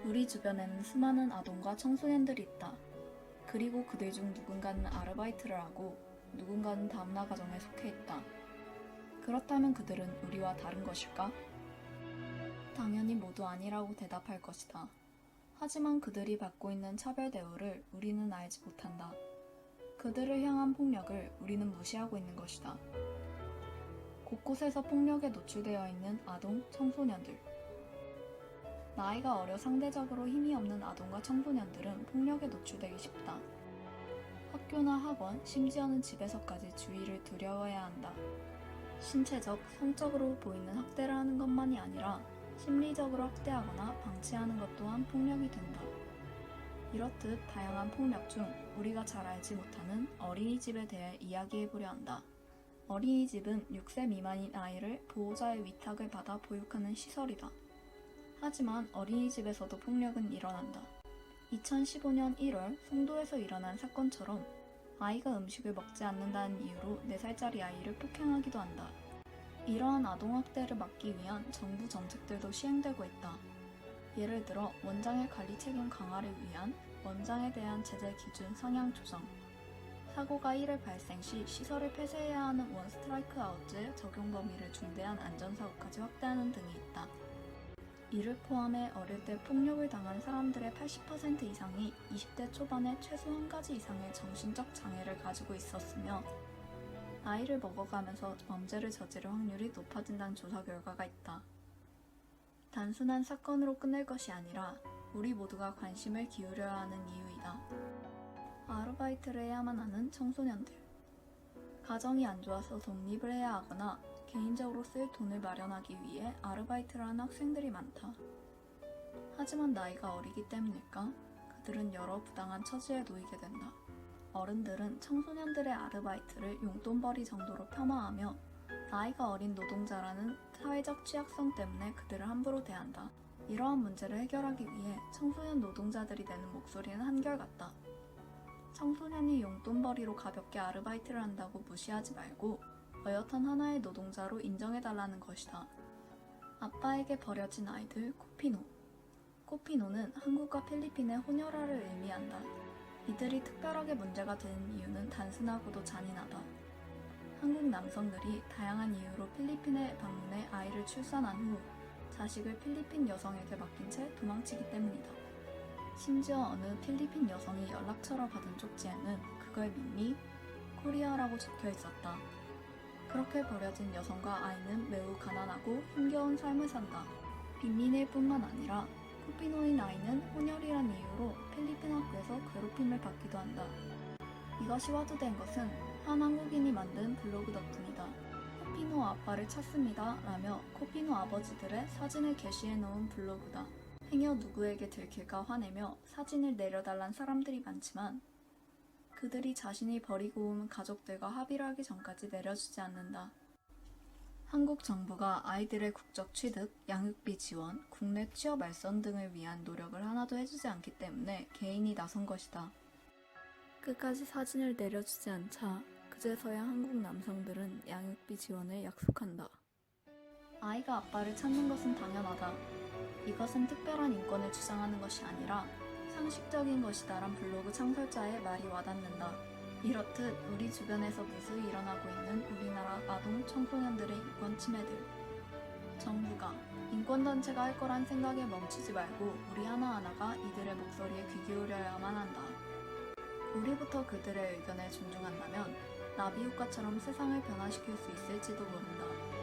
우리 주변에는 수많은 아동과 청소년들이 있다. 그리고 그들 중 누군가는 아르바이트를 하고 누군가는 다문화 가정에 속해 있다. 그렇다면 그들은 우리와 다른 것일까? 당연히 모두 아니라고 대답할 것이다. 하지만 그들이 받고 있는 차별 대우를 우리는 알지 못한다. 그들을 향한 폭력을 우리는 무시하고 있는 것이다. 곳곳에서 폭력에 노출되어 있는 아동, 청소년들. 나이가 어려 상대적으로 힘이 없는 아동과 청소년들은 폭력에 노출되기 쉽다. 학교나 학원, 심지어는 집에서까지 주의를 두려워해야 한다. 신체적, 성적으로 보이는 학대를 하는 것만이 아니라 심리적으로 학대하거나 방치하는 것 또한 폭력이 된다. 이렇듯 다양한 폭력 중 우리가 잘 알지 못하는 어린이집에 대해 이야기해보려 한다. 어린이집은 6세 미만인 아이를 보호자의 위탁을 받아 보육하는 시설이다. 하지만 어린이집에서도 폭력은 일어난다. 2015년 1월 송도에서 일어난 사건처럼 아이가 음식을 먹지 않는다는 이유로 4살짜리 아이를 폭행하기도 한다. 이러한 아동학대를 막기 위한 정부 정책들도 시행되고 있다. 예를 들어 원장의 관리 책임 강화를 위한 원장에 대한 제재 기준 상향 조정, 사고가 1회 발생 시 시설을 폐쇄해야 하는 원 스트라이크 아웃제 적용 범위를 중대한 안전사고까지 확대하는 등이 있다. 이를 포함해 어릴 때 폭력을 당한 사람들의 80% 이상이 20대 초반에 최소 한 가지 이상의 정신적 장애를 가지고 있었으며 나이를 먹어가면서 범죄를 저지를 확률이 높아진다는 조사 결과가 있다. 단순한 사건으로 끝낼 것이 아니라 우리 모두가 관심을 기울여야 하는 이유이다. 아르바이트를 해야만 하는 청소년들. 가정이 안 좋아서 독립을 해야 하거나 개인적으로 쓸 돈을 마련하기 위해 아르바이트를 하는 학생들이 많다. 하지만 나이가 어리기 때문일까? 그들은 여러 부당한 처지에 놓이게 된다. 어른들은 청소년들의 아르바이트를 용돈벌이 정도로 폄하하며 나이가 어린 노동자라는 사회적 취약성 때문에 그들을 함부로 대한다. 이러한 문제를 해결하기 위해 청소년 노동자들이 내는 목소리는 한결같다. 청소년이 용돈벌이로 가볍게 아르바이트를 한다고 무시하지 말고 어엿한 하나의 노동자로 인정해달라는 것이다. 아빠에게 버려진 아이들 코피노. 코피노는 한국과 필리핀의 혼혈아를 의미한다. 이들이 특별하게 문제가 되는 이유는 단순하고도 잔인하다. 한국 남성들이 다양한 이유로 필리핀에 방문해 아이를 출산한 후 자식을 필리핀 여성에게 맡긴 채 도망치기 때문이다. 심지어 어느 필리핀 여성이 연락처로 받은 쪽지에는 그걸 밋미 코리아라고 적혀 있었다. 그렇게 버려진 여성과 아이는 매우 가난하고 힘겨운 삶을 산다. 빈민일 뿐만 아니라 코피노인 아이는 혼혈이란 이유로 필리핀 학교에서 괴롭힘을 받기도 한다. 이것이 화두된 것은 한 한국인이 만든 블로그 덕분이다. 코피노 아빠를 찾습니다 라며 코피노 아버지들의 사진을 게시해 놓은 블로그다. 행여 누구에게 들킬까 화내며 사진을 내려달란 사람들이 많지만 그들이 자신이 버리고 온 가족들과 합의를 하기 전까지 내려주지 않는다. 한국 정부가 아이들의 국적 취득, 양육비 지원, 국내 취업 알선 등을 위한 노력을 하나도 해주지 않기 때문에 개인이 나선 것이다. 끝까지 사진을 내려주지 않자 그제서야 한국 남성들은 양육비 지원을 약속한다. 아이가 아빠를 찾는 것은 당연하다. 이것은 특별한 인권을 주장하는 것이 아니라 상식적인 것이다란 블로그 창설자의 말이 와닿는다. 이렇듯 우리 주변에서 무수히 일어나고 있는 우리나라 아동, 청소년들의 인권 침해들. 정부가 인권단체가 할 거란 생각에 멈추지 말고 우리 하나하나가 이들의 목소리에 귀 기울여야만 한다. 우리부터 그들의 의견을 존중한다면 나비효과처럼 세상을 변화시킬 수 있을지도 모른다.